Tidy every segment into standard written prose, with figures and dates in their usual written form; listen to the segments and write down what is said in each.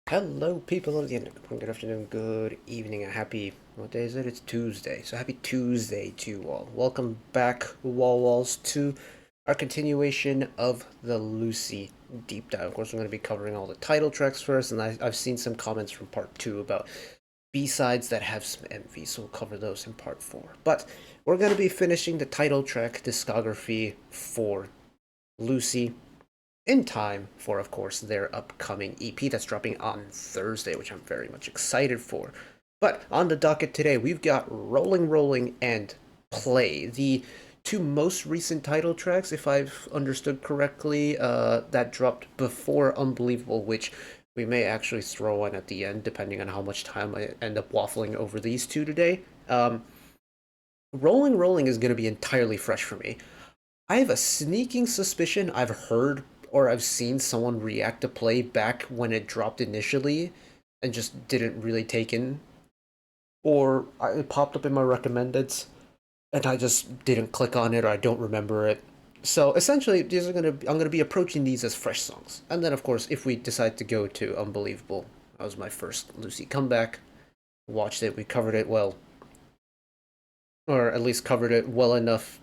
Hello, people of the internet. Good afternoon, good evening, and happy. What day is it? It's Tuesday. So happy Tuesday to you all. Welcome back, Walls, to our continuation of the Lucy deep dive. Of course, we're going to be covering all the title tracks first, and I've seen some comments from part 2 about B-sides that have some envy, so we'll cover those in part 4. But we're going to be finishing the title track discography for Lucy in time for, of course, their upcoming EP that's dropping on Thursday, which I'm very much excited for. But on the docket today, we've got Rolling, and Play, the two most recent title tracks, if I've understood correctly, that dropped before Unbelievable, which we may actually throw in at the end, depending on how much time I end up waffling over these two today. Rolling is going to be entirely fresh for me. I have a sneaking suspicion I've heard or I've seen someone react to Play back when it dropped initially and just didn't really take in, or it popped up in my recommendeds and I just didn't click on it, or I don't remember it. So essentially, I'm gonna be approaching these as fresh songs, and then of course, if we decide to go to Unbelievable, that was my first Lucy comeback. Watched it, we covered it well, or at least covered it well enough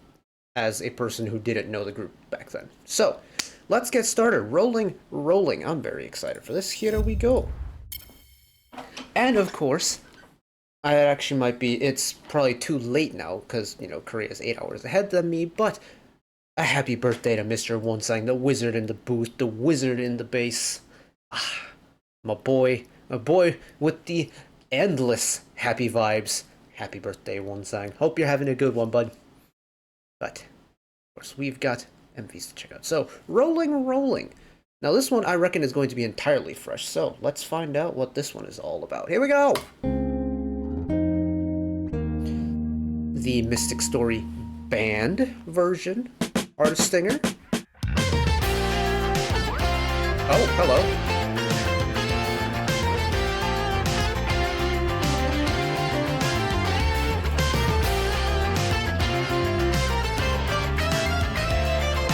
as a person who didn't know the group back then. So let's get started. Rolling. I'm very excited for this. Here we go. And of course, I actually might be, it's probably too late now because, Korea's 8 hours ahead than me, but a happy birthday to Mr. Wonsang, the wizard in the booth, the wizard in the bass. My boy with the endless happy vibes. Happy birthday, Wonsang. Hope you're having a good one, bud. But, of course, we've got MVs to check out. So, Rolling. Now, this one I reckon is going to be entirely fresh, so let's find out what this one is all about. Here we go! The Mystic Story Band version. Artist Stinger. Oh, hello.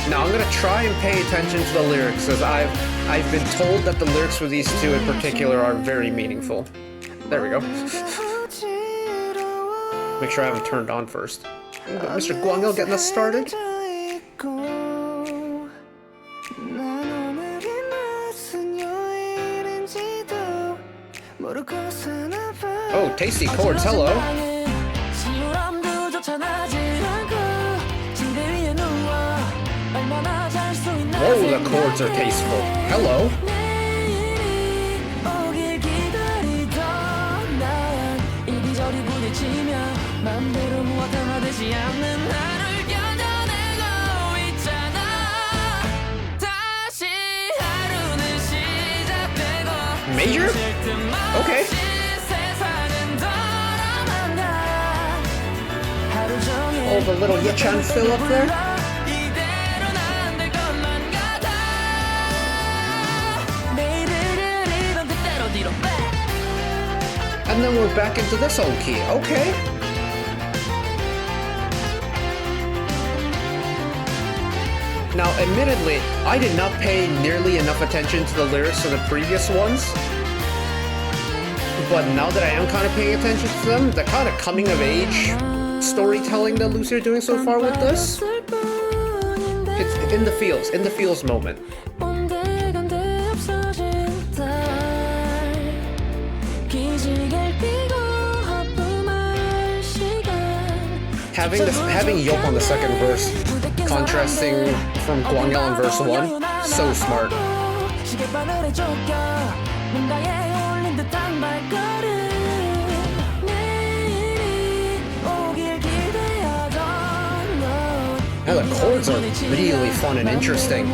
Now I'm gonna try and pay attention to the lyrics, as I've been told that the lyrics for these two in particular are very meaningful. There we go. Make sure I haven't turned on first. Mr. Gwangil getting us started. Oh, tasty chords, hello. Oh, the chords are tasteful. Hello. Major? Okay. Oh, the little Yechan fill up there. And then we're back into this old key. Okay. Now, admittedly, I did not pay nearly enough attention to the lyrics of the previous ones. But now that I am kind of paying attention to them, the kind of coming-of-age storytelling that Lucy are doing so far with this, it's in the feels moment. Having Yop on the second verse, contrasting from Gwangil in verse 1, so smart. And the chords are really fun and interesting.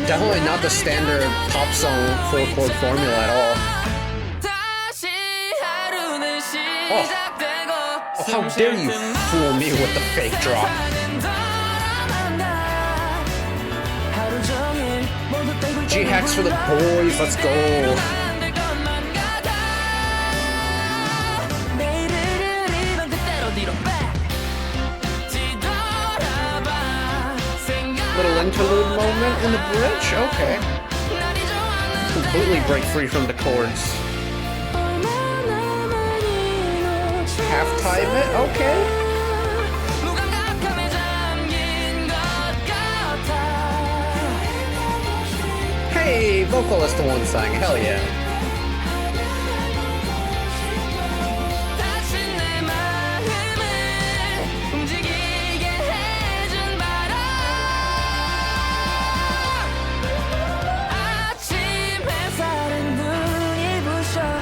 Definitely not the standard pop song 4-chord formula at all. Oh, how dare you fool me with the fake drop. G-Hacks for the boys, let's go. Little interlude moment in the bridge, okay. completely break free from the chords. Half time it? Okay. Hey, vocalist to Wonsang, hell yeah.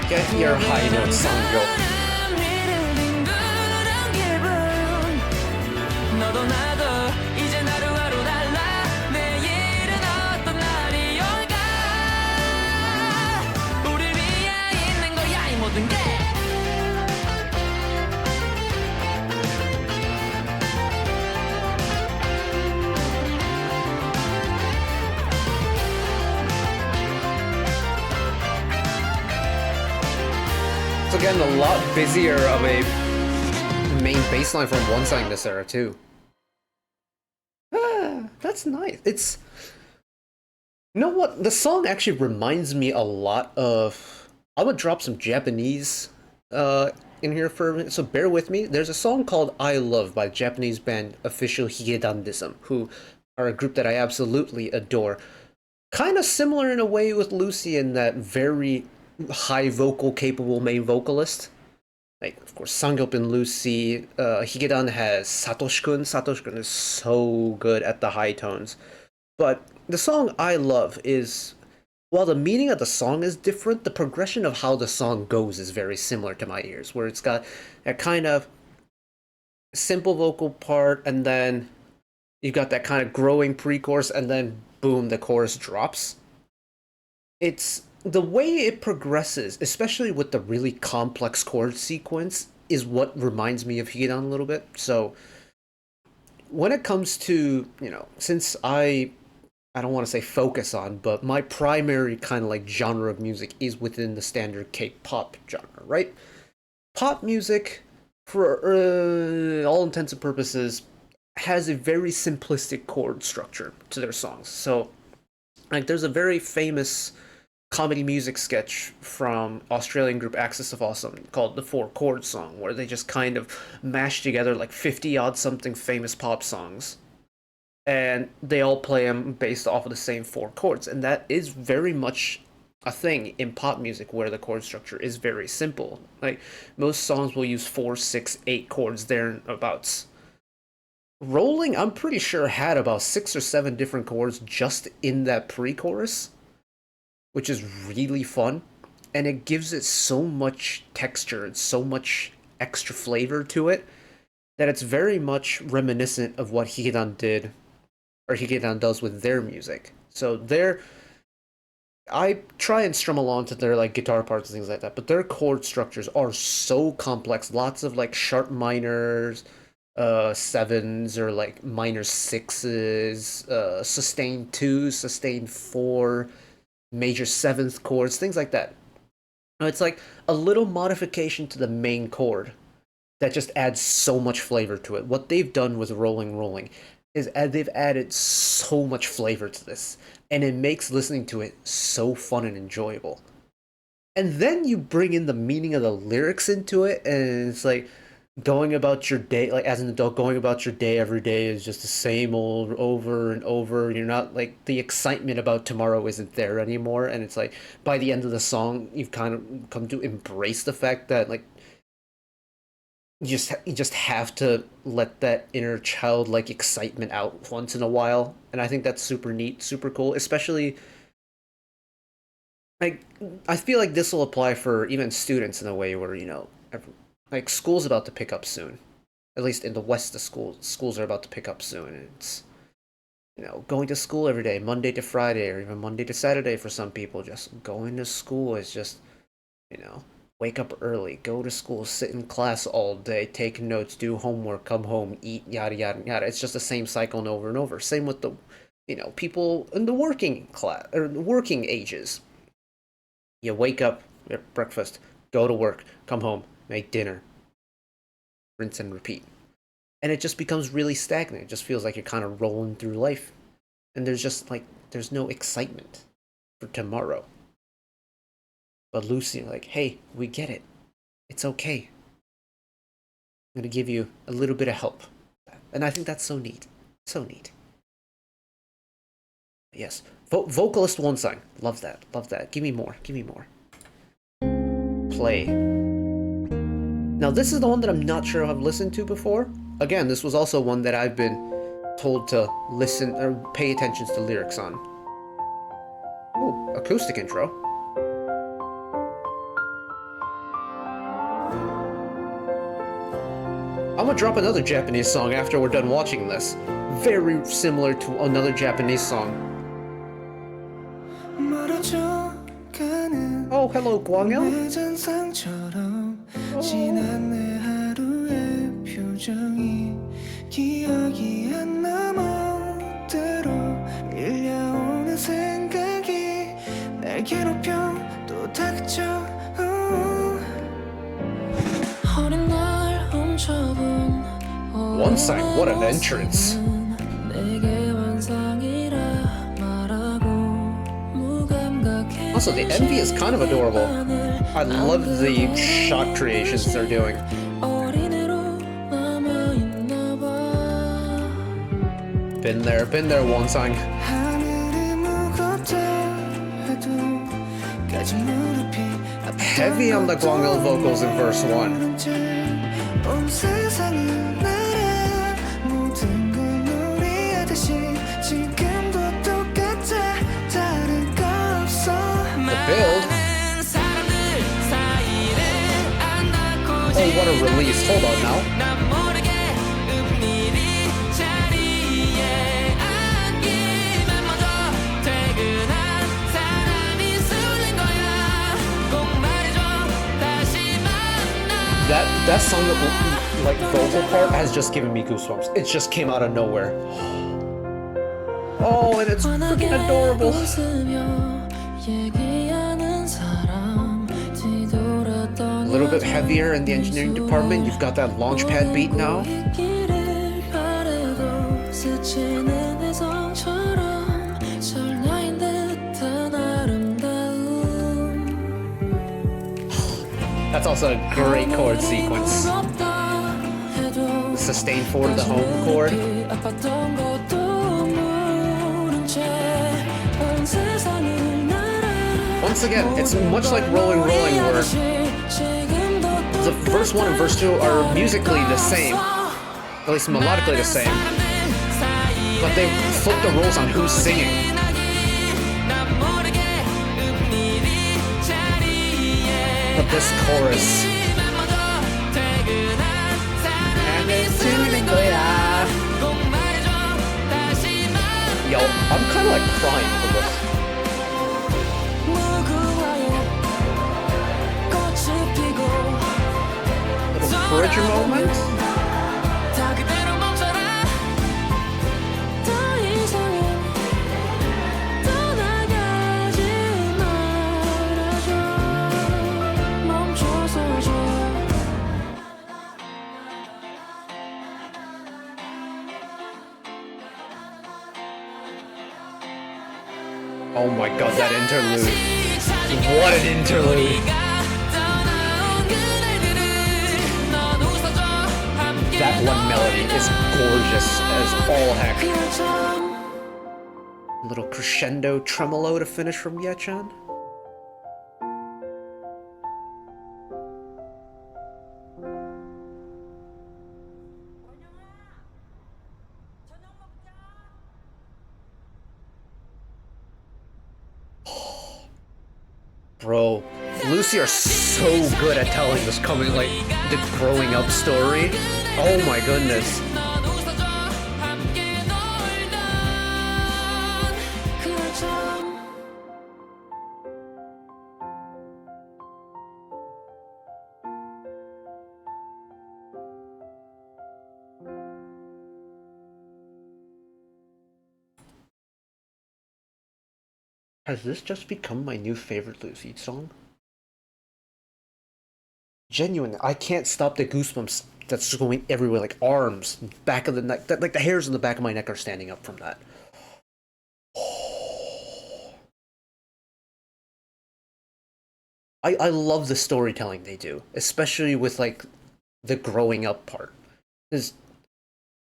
Get your high note song go. It's again a lot busier of a main bassline from Wonsang this era too. Ah, that's nice. It's, you know what? The song actually reminds me a lot of. I'm gonna drop some Japanese in here for a minute, so bear with me. There's a song called "I Love" by Japanese band Official Higedandism, who are a group that I absolutely adore. Kind of similar in a way with Lucy in that very high vocal capable main vocalist. Like, of course, Sangyup and Lucy. Higedan has Satoshi-kun. Satoshi-kun is so good at the high tones. But the song I Love is, while the meaning of the song is different, the progression of how the song goes is very similar to my ears, where it's got that kind of simple vocal part, and then you've got that kind of growing pre-chorus, and then boom, the chorus drops. It's the way it progresses, especially with the really complex chord sequence, is what reminds me of Higedan a little bit. So when it comes to, since I don't want to say focus on, but my primary kind of like genre of music is within the standard K-pop genre, right? Pop music, for all intents and purposes, has a very simplistic chord structure to their songs. So, like, there's a very famous comedy music sketch from Australian group Axis of Awesome called the Four Chord Song, where they just kind of mash together like 50 odd something famous pop songs, and they all play them based off of the same four chords. And that is very much a thing in pop music, where the chord structure is very simple. Like, most songs will use 4, 6, 8 chords thereabouts. Rolling, I'm pretty sure, had about 6 or 7 different chords just in that pre-chorus, which is really fun, and it gives it so much texture and so much extra flavor to it that it's very much reminiscent of what Higedan did, or Higedan does with their music. So I try and strum along to their like guitar parts and things like that, but their chord structures are so complex. Lots of like sharp minors, sevens or like minor sixes, sustained twos, sustained four, major seventh chords, things like that. It's like a little modification to the main chord that just adds so much flavor to it. What they've done with Rolling Rolling is they've added so much flavor to this, and it makes listening to it so fun and enjoyable. And then you bring in the meaning of the lyrics into it, and it's like going about your day, like as an adult, going about your day every day is just the same old over and over. You're not like, the excitement about tomorrow isn't there anymore. And it's like by the end of the song, you've kind of come to embrace the fact that like you just have to let that inner childlike excitement out once in a while. And I think that's super neat, super cool, especially like, I feel like this will apply for even students in a way where, like, school's about to pick up soon. At least in the West, the schools are about to pick up soon. And it's, going to school every day, Monday to Friday, or even Monday to Saturday for some people. Just going to school is just, you know, wake up early, go to school, sit in class all day, take notes, do homework, come home, eat, yada yada yada. It's just the same cycle and over and over. Same with the, people in the working class or the working ages. You wake up, get breakfast, go to work, come home, make dinner, rinse and repeat. And it just becomes really stagnant. It just feels like you're kind of rolling through life. And there's just like, there's no excitement for tomorrow. But Lucy, like, hey, we get it. It's okay. I'm gonna give you a little bit of help. And I think that's so neat. So neat. Yes. Vocalist Wonsang. Love that. Love that. Give me more. Give me more. Play. Now, this is the one that I'm not sure I've listened to before. Again, this was also one that I've been told to listen or pay attention to the lyrics on. Ooh, acoustic intro. I'm gonna drop another Japanese song after we're done watching this. Very similar to another Japanese song. Oh, hello, Gwangil. Wonsang, what an entrance. Also, the envy is kind of adorable. I love the shot creations they're doing. Been there, Wonsang. Heavy on the Gwangil vocals in verse 1. Build. Oh, what a release. Hold on now. That song, like, vocal part has just given me goosebumps. It just came out of nowhere. Oh, and it's freaking adorable. A little bit heavier in the engineering department. You've got that launchpad beat now. That's also a great chord sequence. Sustain 4 to the home chord. Once again, it's much like Rolling Rolling, where the verse 1 and verse 2 are musically the same, at least melodically the same, but they flip the roles on who's singing. But this chorus. Yo, I'm kind of like crying for this. Little bridge moment. Oh my god, that interlude. What an interlude. That one melody is gorgeous as all heck. A little crescendo tremolo to finish from Ye-chan. Bro, Lucy are so good at telling this coming, like, the growing up story. Oh my goodness. Has this just become my new favorite Lucy song? Genuine, I can't stop the goosebumps that's just going everywhere, like arms, back of the neck, like the hairs in the back of my neck are standing up from that. I love the storytelling they do, especially with like the growing up part. Because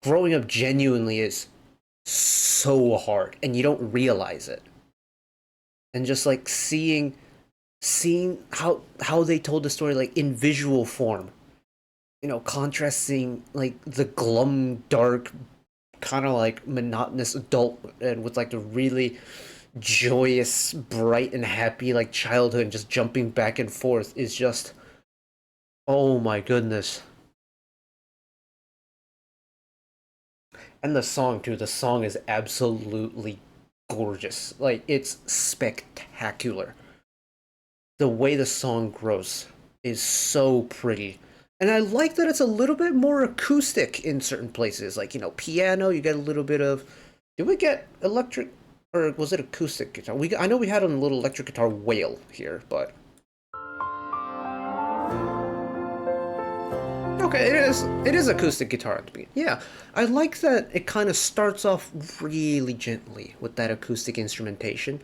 growing up genuinely is so hard and you don't realize it. And just like seeing how they told the story like in visual form, you know, contrasting like the glum dark kind of like monotonous adult and with like the really joyous bright and happy like childhood and just jumping back and forth is just, oh my goodness. And the song too, the song is absolutely gorgeous, like it's spectacular. The way the song grows is so pretty. And I like that it's a little bit more acoustic in certain places. Like, you know, piano, you get a little bit of. Did we get electric or was it acoustic guitar? I know we had a little electric guitar wail here, but okay, it is acoustic guitar at the beginning. Yeah. I like that it kind of starts off really gently with that acoustic instrumentation.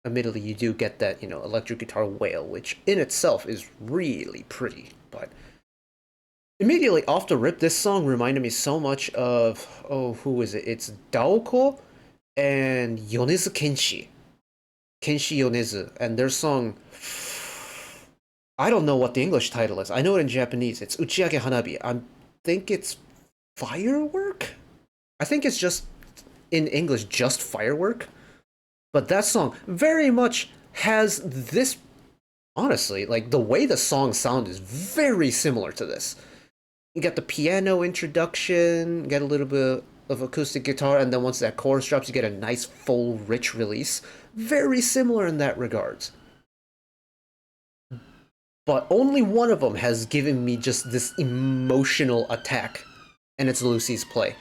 Admittedly, you do get that, you know, electric guitar wail, which in itself is really pretty, but immediately off the rip, this song reminded me so much of, oh, who is it? It's Daoko and Yonezu Kenshi. Kenshi Yonezu, and their song, I don't know what the English title is. I know it in Japanese. It's Uchiage Hanabi. I think it's firework? I think it's just, in English, just firework. But that song very much has this, honestly, like the way the song sounds is very similar to this. You get the piano introduction, get a little bit of acoustic guitar, and then once that chorus drops, you get a nice, full, rich release. Very similar in that regards. But only one of them has given me just this emotional attack, and it's Lucy's Play.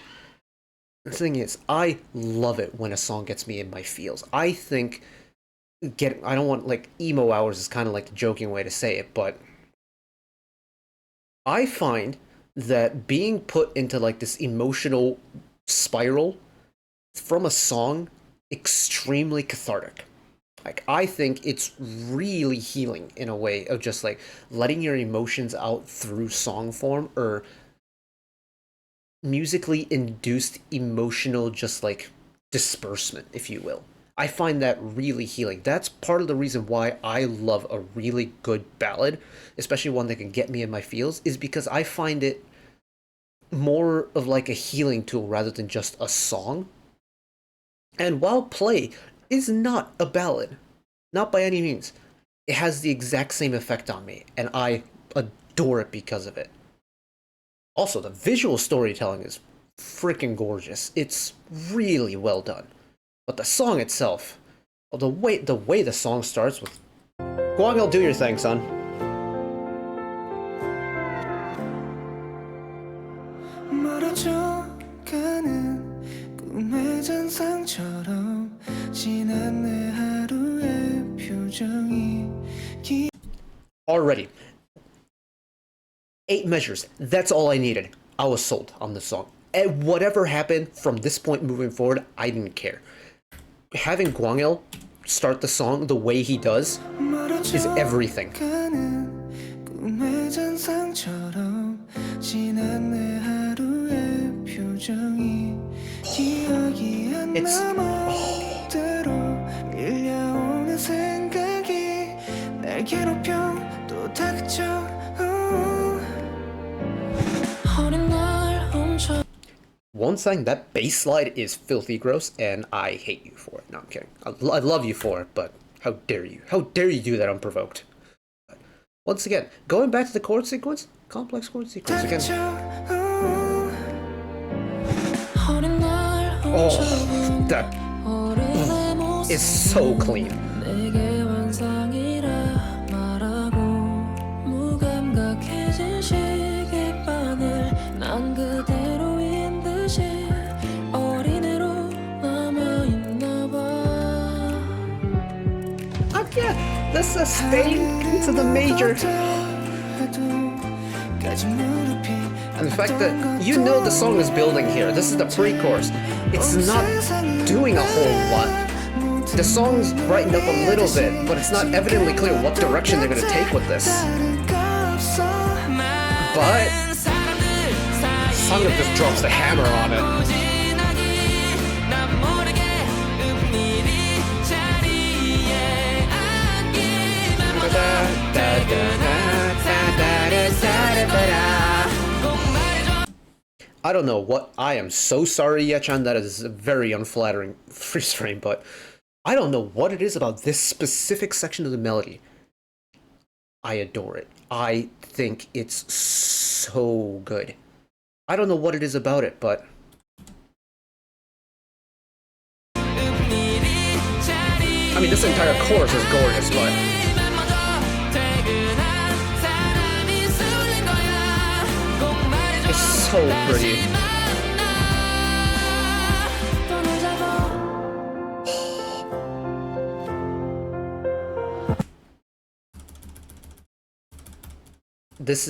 The thing is, I love it when a song gets me in my feels. I think I don't want like emo hours is kind of like the joking way to say it, but I find that being put into like this emotional spiral from a song extremely cathartic. Like I think it's really healing in a way of just like letting your emotions out through song form or musically induced emotional just like disbursement, if you will. I find that really healing. That's part of the reason why I love a really good ballad, especially one that can get me in my feels, is because I find it more of like a healing tool rather than just a song. And while Play is not a ballad, not by any means, it has the exact same effect on me, and I adore it because of it. Also, the visual storytelling is freaking gorgeous. It's really well done. But the song itself, the way the song starts with Guangil, do your thing, son. Already. 8 measures. That's all I needed. I was sold on the song. And whatever happened from this point moving forward, I didn't care. Having Guangil start the song the way he does is everything. It's... Wonsang, that bass slide is filthy gross, and I hate you for it. No, I'm kidding. I love you for it, but how dare you? How dare you do that unprovoked? But once again, going back to the chord sequence, complex chord sequence again. Oh, that is so clean. Yeah, the sustain into the major. And the fact that you know the song is building here. This is the pre-chorus. It's not doing a whole lot. The song's brightened up a little bit, but it's not evidently clear what direction they're gonna take with this. But Sangam just drops the hammer on it. I don't know what. I am so sorry, Yechan. That is a very unflattering freeze frame, but I don't know what it is about this specific section of the melody. I adore it. I think it's so good. I don't know what it is about it, but I mean, this entire chorus is gorgeous, but it's so pretty. This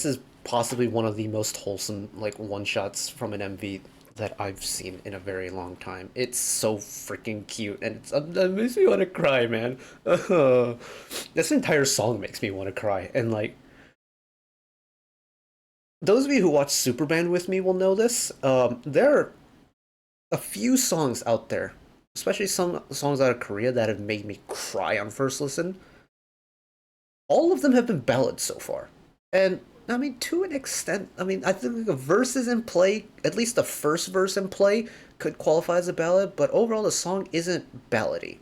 is possibly one of the most wholesome like one-shots from an MV that I've seen in a very long time. It's so freaking cute, and it makes me want to cry, man. This entire song makes me want to cry, and like those of you who watch Superband with me will know this. There are a few songs out there, especially some songs out of Korea, that have made me cry on first listen. All of them have been ballads so far, and I mean, to an extent, I mean, I think the verses in play, at least the first verse in play, could qualify as a ballad, but overall the song isn't ballady.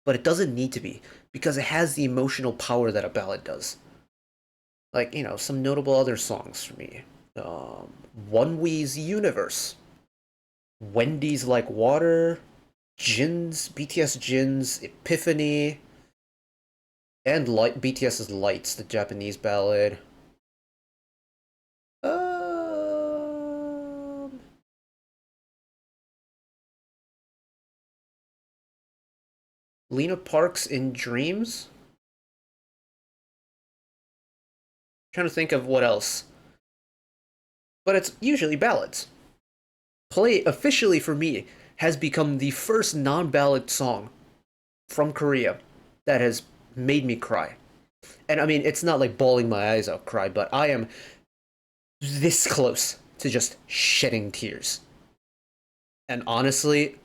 But it doesn't need to be, because it has the emotional power that a ballad does. Like, you know, some notable other songs for me. Onewee's Universe, Wendy's Like Water, BTS Jin's Epiphany, and BTS's Lights, the Japanese ballad. Lena Park's In Dreams? Trying to think of what else. But it's usually ballads. Play officially for me has become the first non-ballad song from Korea that has made me cry. And I mean, it's not like bawling my eyes out cry, but I am this close to just shedding tears. And honestly,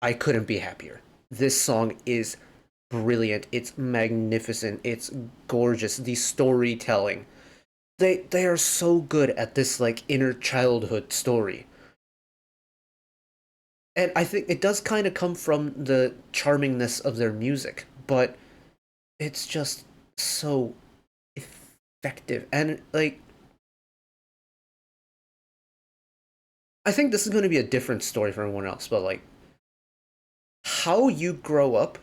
I couldn't be happier. This song is brilliant. It's magnificent. It's gorgeous. The storytelling. They are so good at this like inner childhood story. And I think it does kind of come from the charmingness of their music, but it's just so effective. And like I think this is going to be a different story for everyone else, but like how you grow up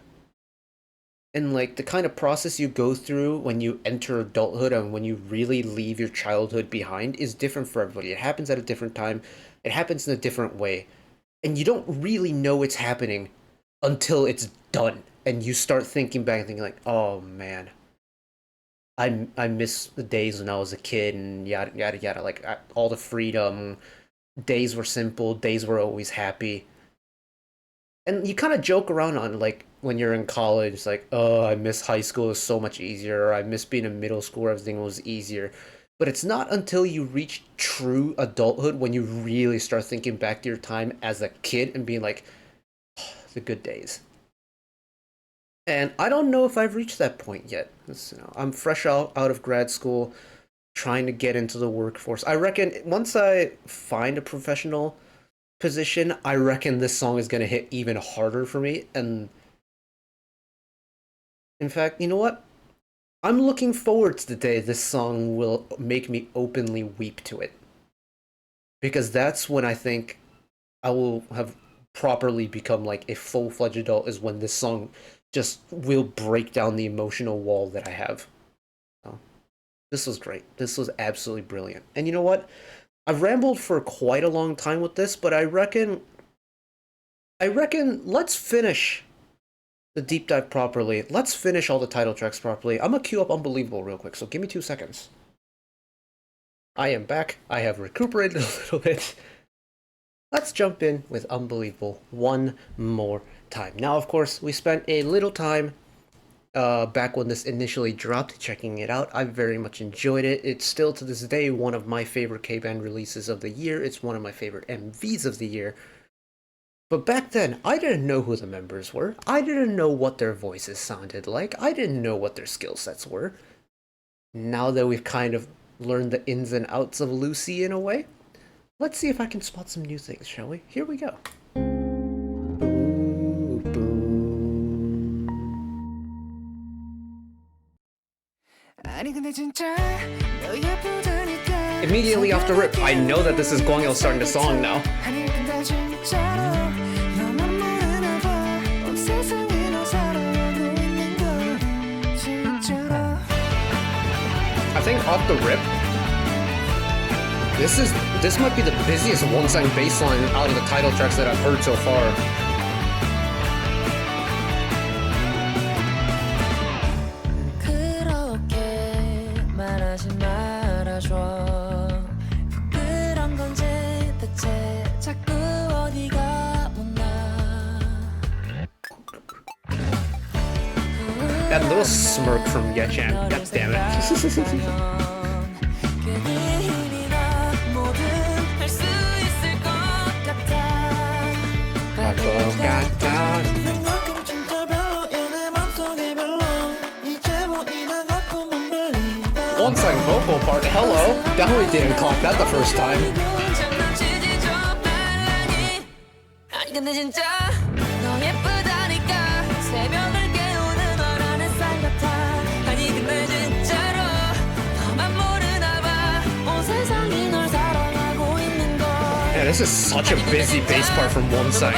and like the kind of process you go through when you enter adulthood and when you really leave your childhood behind is different for everybody. It happens at a different time. It happens in a different way. And you don't really know it's happening until it's done. And you start thinking back and thinking like, oh man, I miss the days when I was a kid and yada yada yada. Like all the freedom, days were simple, days were always happy. And you kind of joke around on like when you're in college, it's like, oh, I miss high school, it was so much easier. Or I miss being in middle school, everything was easier. But it's not until you reach true adulthood when you really start thinking back to your time as a kid and being like, oh, the good days. And I don't know if I've reached that point yet. You know, I'm fresh out of grad school, trying to get into the workforce. I reckon once I find a professional position, I reckon this song is going to hit even harder for me. And in fact, you know what? I'm looking forward to the day this song will make me openly weep to it. Because that's when I think I will have properly become like a full-fledged adult, is when this song just will break down the emotional wall that I have. So, this was great. This was absolutely brilliant. And you know what? I've rambled for quite a long time with this, but I reckon let's finish the deep dive properly. Let's finish all the title tracks properly. I'm gonna queue up Unbelievable real quick, so give me 2 seconds. I am back. I have recuperated a little bit. Let's jump in with Unbelievable one more time. Now, of course, we spent a little time back when this initially dropped, checking it out. I very much enjoyed it. It's still to this day one of my favorite K-band releases of the year. It's one of my favorite MVs of the year. But back then, I didn't know who the members were. I didn't know what their voices sounded like. I didn't know what their skill sets were. Now that we've kind of learned the ins and outs of Lucy in a way, let's see if I can spot some new things, shall we? Here we go. Immediately off the rip, I know that this is Gwangil starting the song now. I think off the rip, this might be the busiest Wonsang bassline out of the title tracks that I've heard so far. That little smirk from Yechan, god damn it. Wonsang vocal part, hello! Definitely didn't clock that the first time. Yeah, this is such a busy bass part from Wonsang.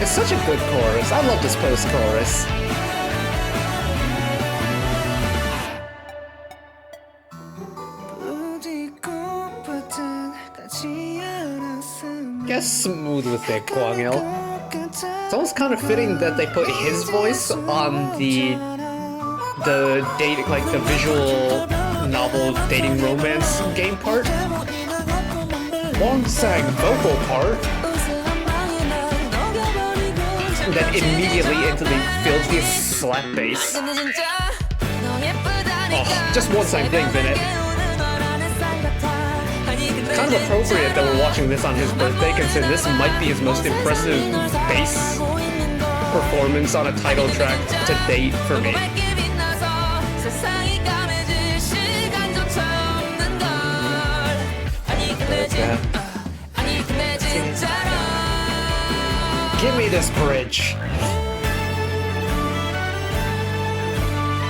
It's such a good chorus. I love this post-chorus. Guess smooth with it, Gwangil. It's almost kind of fitting that they put his voice on the dating, like the visual novel dating romance game part. Wonsang vocal part. And then immediately into the filthiest slap bass. Oh, just Wonsang thing, Bennett. Kind of appropriate that we're watching this on his birthday, considering this might be his most impressive bass performance on a title track to date for me. Give me this bridge.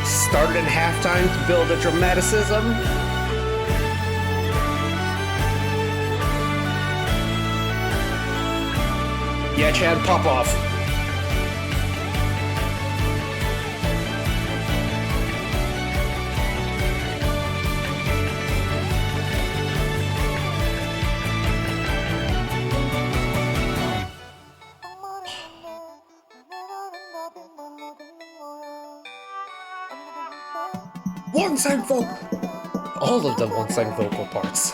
Started in halftime to build a dramaticism. Yeah, Chad, pop off. Wonsang vocal. All of the Wonsang vocal parts.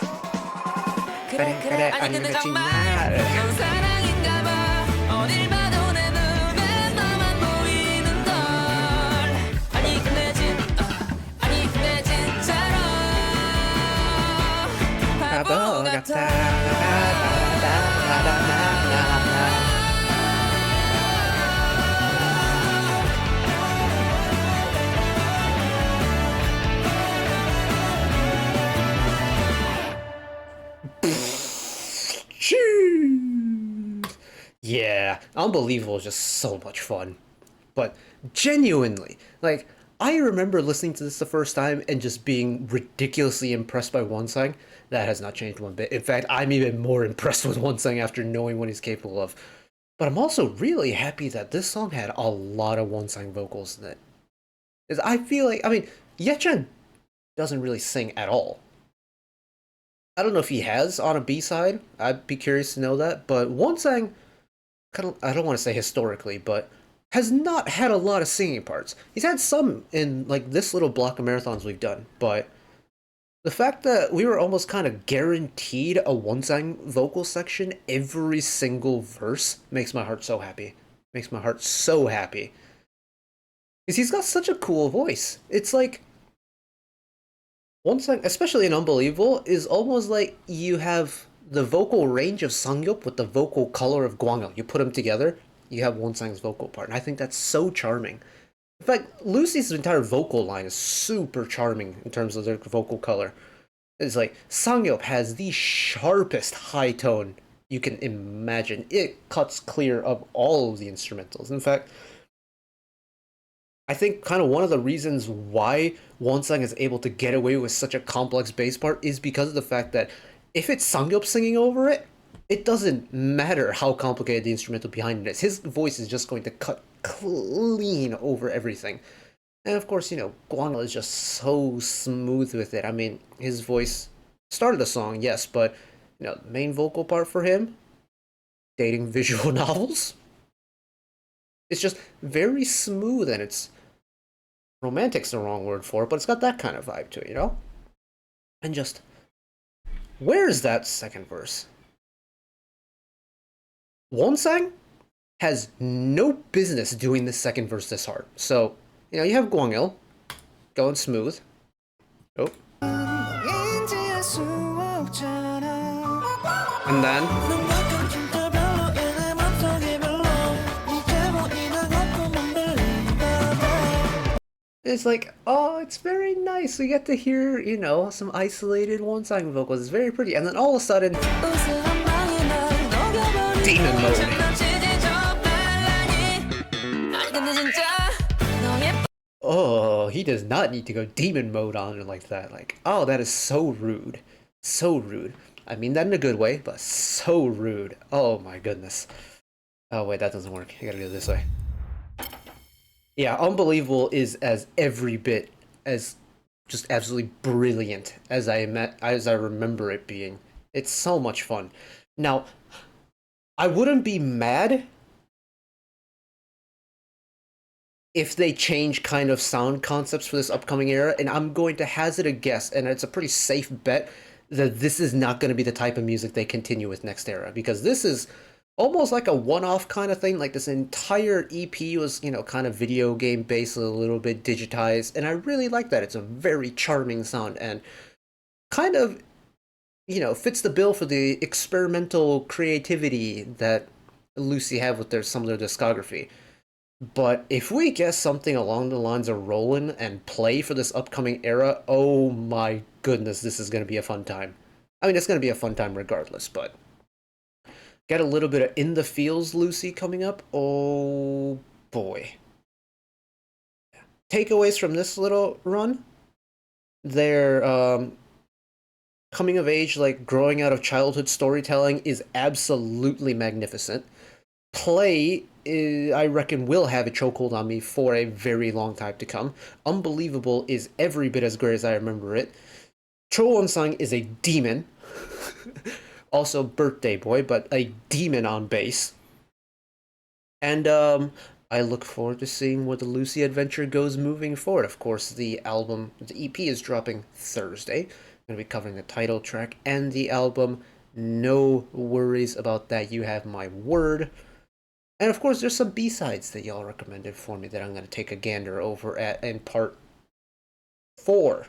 Yeah, Unbelievable is just so much fun. But genuinely, like, I remember listening to this the first time and just being ridiculously impressed by Wonsang. That has not changed one bit. In fact, I'm even more impressed with Wonsang after knowing what he's capable of. But I'm also really happy that this song had a lot of Wonsang vocals in it. I feel like, I mean, Yechan doesn't really sing at all. I don't know if he has on a B-side. I'd be curious to know that. But Wonsang, kind of, I don't want to say historically, but has not had a lot of singing parts. He's had some in like this little block of marathons we've done, but the fact that we were almost kind of guaranteed a Wonsang vocal section every single verse makes my heart so happy. Makes my heart so happy. Because he's got such a cool voice. It's like Wonsang, especially in Unbelievable, is almost like you have the vocal range of Sangyup with the vocal color of Gwangil. You put them together, you have Wonsang's vocal part. And I think that's so charming. In fact, Lucy's entire vocal line is super charming in terms of their vocal color. It's like Sangyup has the sharpest high tone you can imagine. It cuts clear of all of the instrumentals. In fact, I think kind of one of the reasons why Wonsang is able to get away with such a complex bass part is because of the fact that if it's Sangyup singing over it, it doesn't matter how complicated the instrumental behind it is. His voice is just going to cut clean over everything. And of course, Guano is just so smooth with it. I mean, his voice started the song, yes, but the main vocal part for him, dating visual novels, it's just very smooth, and it's romantic's the wrong word for it, but it's got that kind of vibe to it. And just where's that second verse? Wonsang has no business doing the second verse this hard. So, you have Gwangil going smooth. Oh. And then it's like, oh, it's very nice. We get to hear, some isolated Wonsang vocals. It's very pretty. And then all of a sudden, demon mode. Oh, he does not need to go demon mode on it like that. Like, oh, that is so rude. So rude. I mean that in a good way, but so rude. Oh my goodness. Oh wait, that doesn't work. I gotta go this way. Yeah, Unbelievable is as every bit as just absolutely brilliant as I remember it being. It's so much fun. Now, I wouldn't be mad if they change kind of sound concepts for this upcoming era, and I'm going to hazard a guess, and it's a pretty safe bet, that this is not going to be the type of music they continue with next era, because this is almost like a one-off kind of thing. Like, this entire EP was, kind of video game based, a little bit digitized, and I really like that. It's a very charming sound, and kind of, fits the bill for the experimental creativity that Lucy have with some of their discography. But if we guess something along the lines of Roland and Play for this upcoming era, oh my goodness, this is going to be a fun time. I mean, it's going to be a fun time regardless, but get a little bit of In the Fields Lucy coming up. Oh boy. Takeaways from this little run. Their coming of age, like growing out of childhood storytelling, is absolutely magnificent. Play, I reckon, will have a chokehold on me for a very long time to come. Unbelievable is every bit as great as I remember it. Wonsang is a demon. Also Birthday Boy, but a demon on bass. And I look forward to seeing where the Lucy adventure goes moving forward. Of course, the EP is dropping Thursday. I'm going to be covering the title track and the album. No worries about that. You have my word. And of course, there's some B-sides that y'all recommended for me that I'm going to take a gander over at in part 4.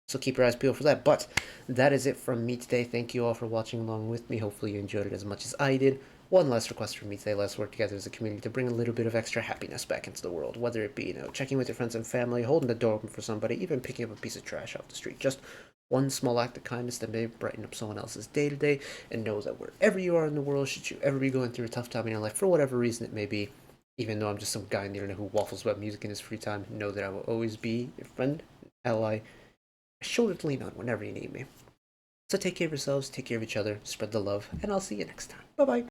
So keep your eyes peeled for that. But that is it from me today. Thank you all for watching along with me. Hopefully you enjoyed it as much as I did. One last request from me today. Let's work together as a community to bring a little bit of extra happiness back into the world. Whether it be, checking with your friends and family, holding the door open for somebody, even picking up a piece of trash off the street. Just one small act of kindness that may brighten up someone else's day-to-day, and know that wherever you are in the world, should you ever be going through a tough time in your life, for whatever reason it may be, even though I'm just some guy on the internet who waffles about music in his free time, know that I will always be your friend, ally, a shoulder to lean on whenever you need me. So take care of yourselves, take care of each other, spread the love, and I'll see you next time. Bye-bye.